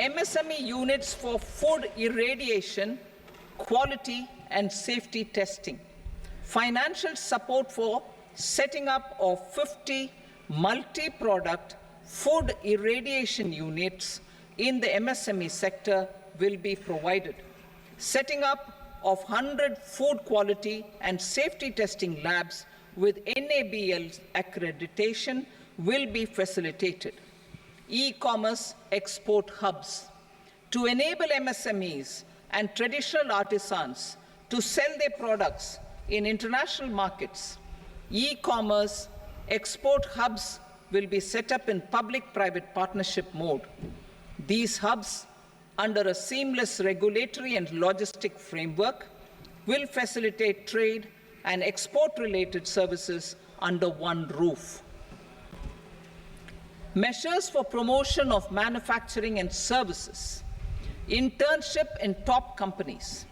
MSME units for food irradiation, quality and safety testing, financial support for setting up of 50 multi-product food irradiation units in the MSME sector will be provided. Setting up of 100 food quality and safety testing labs with NABL accreditation will be facilitated. E-commerce export hubs to enable MSMEs and traditional artisans to sell their products in international markets. E-commerce export hubs will be set up in public-private partnership mode. These hubs, under a seamless regulatory and logistic framework, will facilitate trade and export-related services under one roof. Measures for promotion of manufacturing and services. Internship in top companies.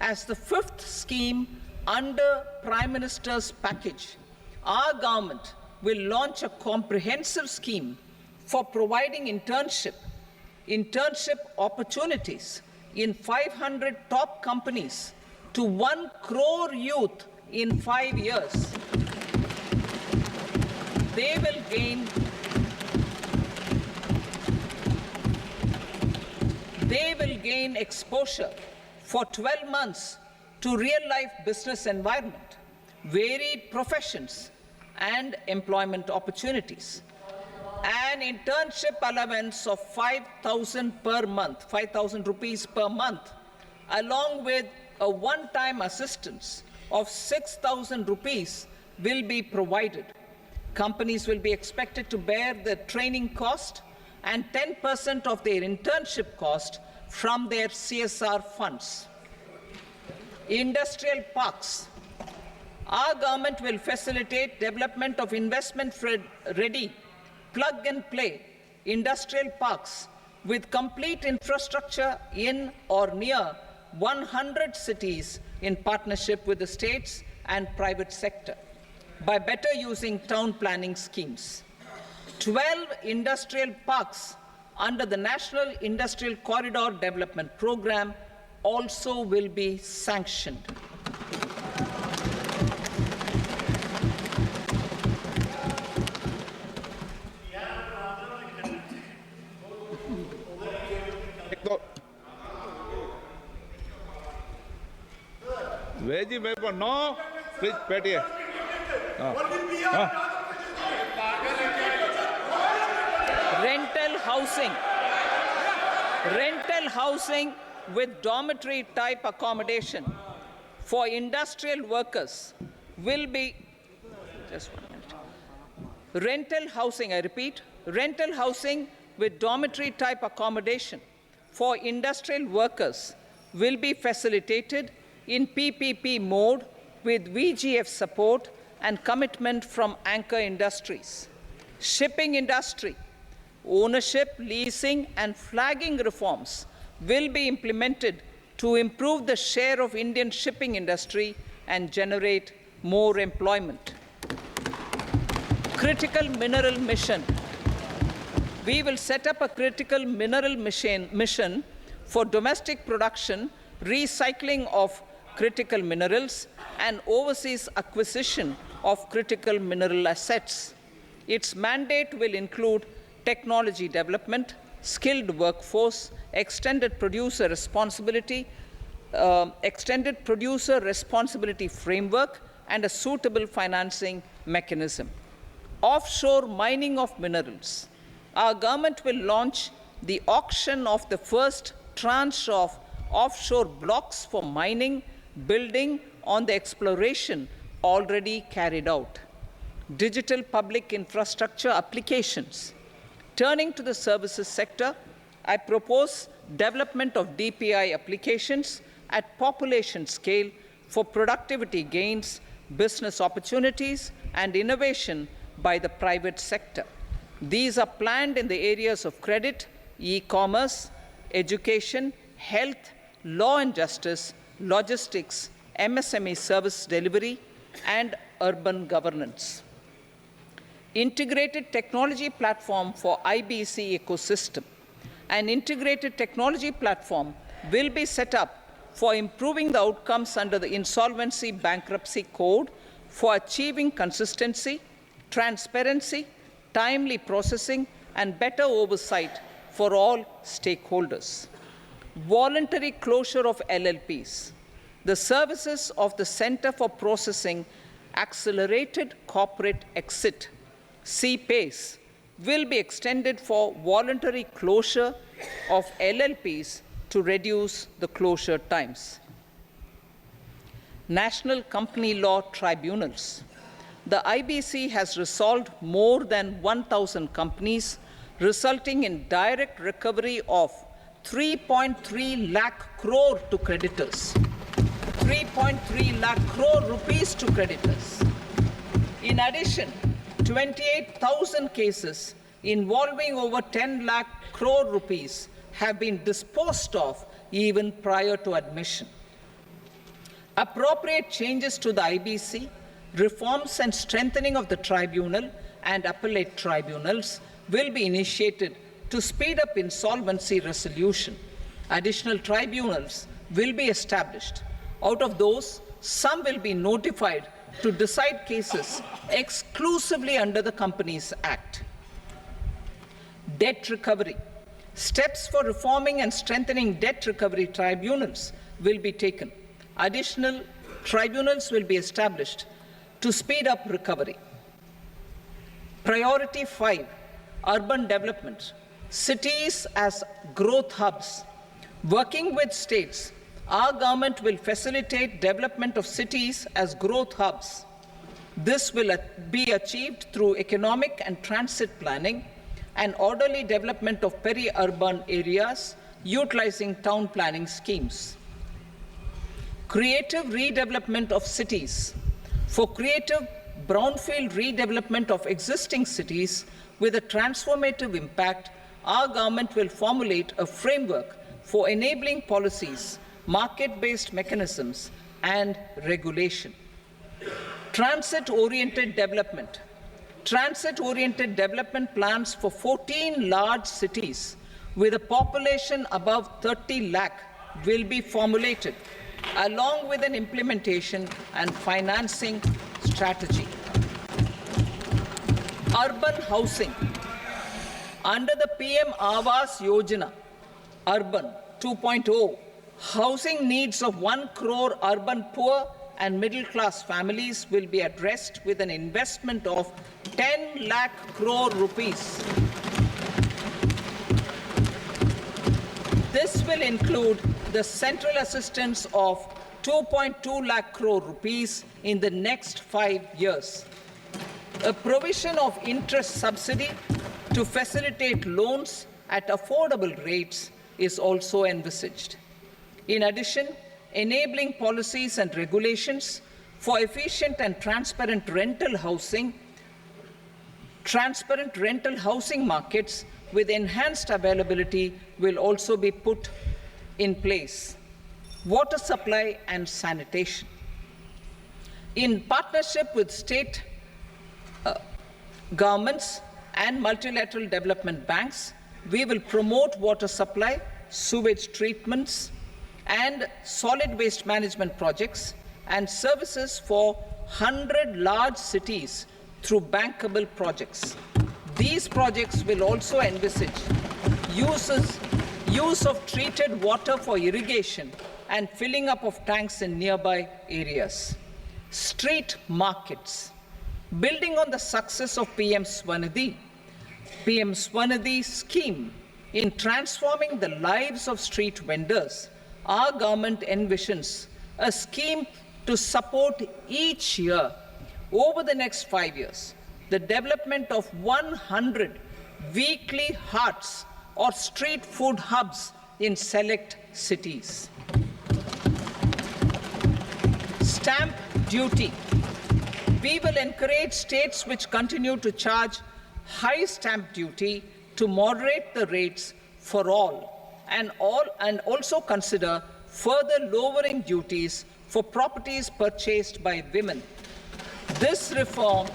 As the fifth scheme under Prime Minister's package, our government will launch a comprehensive scheme for providing internship opportunities in 500 top companies to 1 crore youth in 5 years. They will gain exposure for 12 months to real-life business environment, varied professions, and employment opportunities. An internship allowance of 5,000 per month, 5,000 rupees per month, along with a one-time assistance of 6,000 rupees will be provided. Companies will be expected to bear the training cost and 10% of their internship cost from their CSR funds. Industrial parks. Our government will facilitate development of investment-ready, plug-and-play industrial parks with complete infrastructure in or near 100 cities in partnership with the states and private sector by better using town planning schemes. 12 industrial parks under the National Industrial Corridor Development Program also will be sanctioned. Veggie paper, no. Please, Patty. Rental housing with dormitory type accommodation for industrial workers will be, just 1 minute. Rental housing, I repeat, rental housing with dormitory type accommodation for industrial workers will be facilitated in PPP mode with VGF support and commitment from anchor industries. Shipping industry, ownership, leasing, and flagging reforms will be implemented to improve the share of Indian shipping industry and generate more employment. Critical mineral mission. We will set up a critical mineral mission for domestic production, recycling of critical minerals, and overseas acquisition of critical mineral assets. Its mandate will include technology development, skilled workforce, extended producer responsibility framework, and a suitable financing mechanism. Offshore mining of minerals. Our government will launch the auction of the first tranche of offshore blocks for mining, building on the exploration already carried out. Digital public infrastructure applications. Turning to the services sector, I propose development of DPI applications at population scale for productivity gains, business opportunities, and innovation by the private sector. These are planned in the areas of credit, e-commerce, education, health, law and justice, logistics, MSME service delivery, and urban governance. Integrated technology platform for IBC ecosystem. An integrated technology platform will be set up for improving the outcomes under the Insolvency Bankruptcy Code for achieving consistency, transparency, timely processing, and better oversight for all stakeholders. Voluntary closure of LLPs. The services of the Center for Processing Accelerated Corporate Exit, CPACE, will be extended for voluntary closure of LLPs to reduce the closure times. National Company Law Tribunals. The IBC has resolved more than 1,000 companies, resulting in direct recovery of 3.3 lakh crore to creditors. 3.3 lakh crore rupees to creditors. In addition, 28,000 cases involving over 10 lakh crore rupees have been disposed of even prior to admission. Appropriate changes to the IBC, reforms and strengthening of the tribunal and appellate tribunals will be initiated to speed up insolvency resolution. Additional tribunals will be established. Out of those, some will be notified to decide cases exclusively under the Companies Act. Debt recovery. Steps for reforming and strengthening debt recovery tribunals will be taken. Additional tribunals will be established to speed up recovery. Priority 5, urban development. Cities as growth hubs. Working with states, our government will facilitate development of cities as growth hubs. This will be achieved through economic and transit planning and orderly development of peri-urban areas utilizing town planning schemes. Creative redevelopment of cities. For creative brownfield redevelopment of existing cities with a transformative impact, our government will formulate a framework for enabling policies, market-based mechanisms, and regulation. Transit-oriented development. Transit-oriented development plans for 14 large cities with a population above 30 lakh will be formulated, along with an implementation and financing strategy. Urban housing. Under the PM Awas Yojana, Urban 2.0, housing needs of 1 crore urban poor and middle-class families will be addressed with an investment of 10 lakh crore rupees. This will include the central assistance of 2.2 lakh crore rupees in the next 5 years. A provision of interest subsidy to facilitate loans at affordable rates is also envisaged. In addition, enabling policies and regulations for efficient and transparent rental housing markets with enhanced availability will also be put in place. Water supply and sanitation. In partnership with state governments and multilateral development banks, we will promote water supply, sewage treatments, and solid waste management projects and services for 100 large cities through bankable projects. These projects will also envisage use of treated water for irrigation and filling up of tanks in nearby areas. Street markets. Building on the success of PM Swanidhi scheme in transforming the lives of street vendors, our government envisions a scheme to support each year over the next 5 years the development of 100 weekly hearts or street food hubs in select cities. Stamp duty. We will encourage states which continue to charge high stamp duty to moderate the rates for all and also consider further lowering duties for properties purchased by women. This reform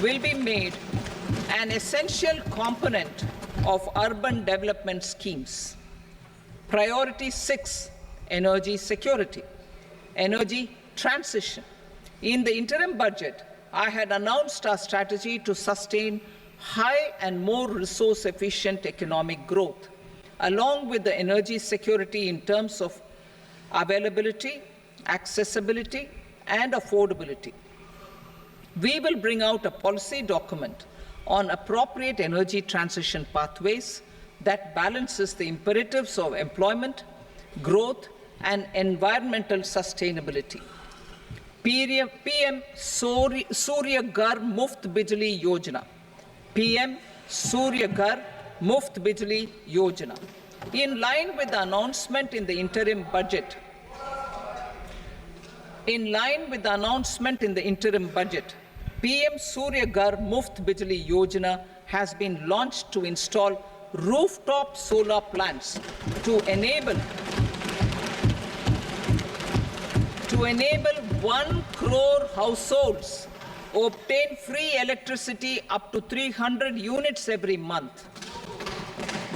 will be made an essential component of urban development schemes. Priority 6, energy security, energy transition. In the interim budget, I had announced our strategy to sustain high and more resource-efficient economic growth, along with the energy security in terms of availability, accessibility, and affordability. We will bring out a policy document on appropriate energy transition pathways that balances the imperatives of employment, growth, and environmental sustainability. PM Surya Ghar Muft Bijli Yojana. PM Surya Ghar Muft Bijli Yojana. In line with the announcement in the interim budget, PM Surya Ghar Muft Bijli Yojana has been launched to install rooftop solar plants to enable 1 crore households obtain free electricity up to 300 units every month.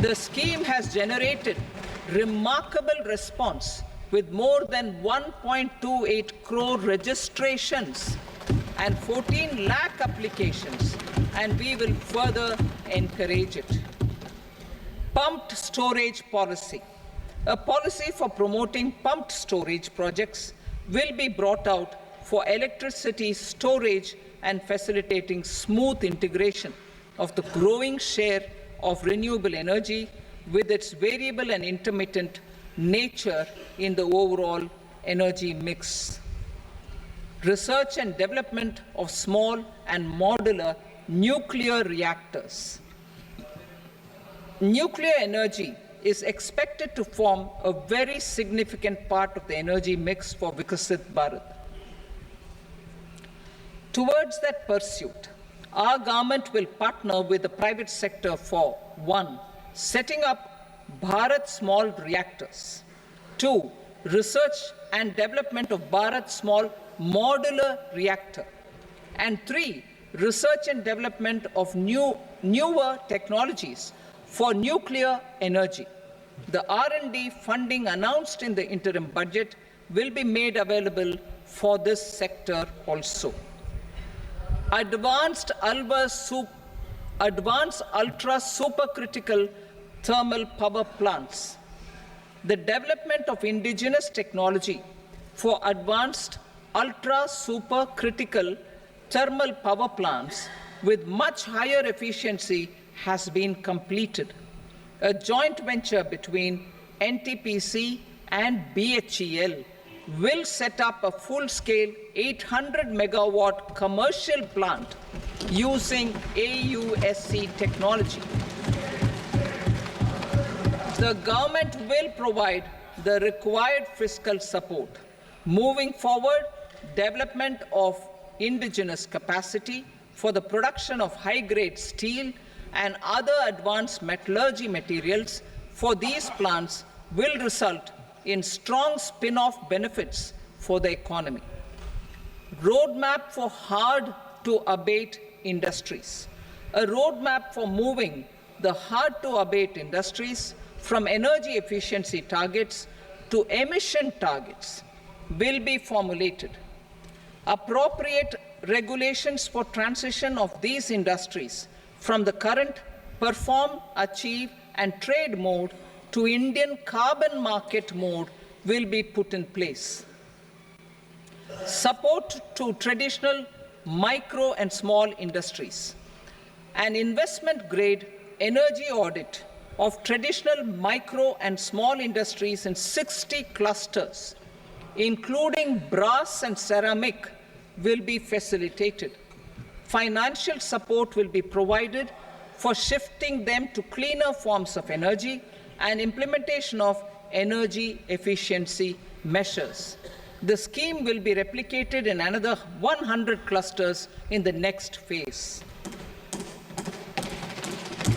The scheme has generated remarkable response with more than 1.28 crore registrations and 14 lakh applications, and we will further encourage it. Pumped storage policy. A policy for promoting pumped storage projects will be brought out for electricity storage and facilitating smooth integration of the growing share of renewable energy with its variable and intermittent nature in the overall energy mix. Research and development of small and modular nuclear reactors. Nuclear energy is expected to form a very significant part of the energy mix for Viksit Bharat. Towards that pursuit, our government will partner with the private sector for 1. Setting up Bharat Small Reactors, 2. Research and development of Bharat Small Modular Reactor, and 3. Research and development of newer technologies for nuclear energy. The R&D funding announced in the interim budget will be made available for this sector also. Advanced ultra supercritical thermal power plants. The development of indigenous technology for advanced ultra supercritical thermal power plants with much higher efficiency has been completed. A joint venture between NTPC and BHEL will set up a full-scale 800 megawatt commercial plant using AUSC technology. The government will provide the required fiscal support. Moving forward, development of indigenous capacity for the production of high-grade steel and other advanced metallurgy materials for these plants will result in strong spin-off benefits for the economy. Roadmap for hard-to-abate industries. A roadmap for moving the hard-to-abate industries from energy efficiency targets to emission targets will be formulated. Appropriate regulations for transition of these industries from the current perform, achieve, and trade mode to Indian carbon market mode will be put in place. Support to traditional micro and small industries. An investment-grade energy audit of traditional micro and small industries in 60 clusters, including brass and ceramic, will be facilitated. Financial support will be provided for shifting them to cleaner forms of energy and implementation of energy efficiency measures. The scheme will be replicated in another 100 clusters in the next phase.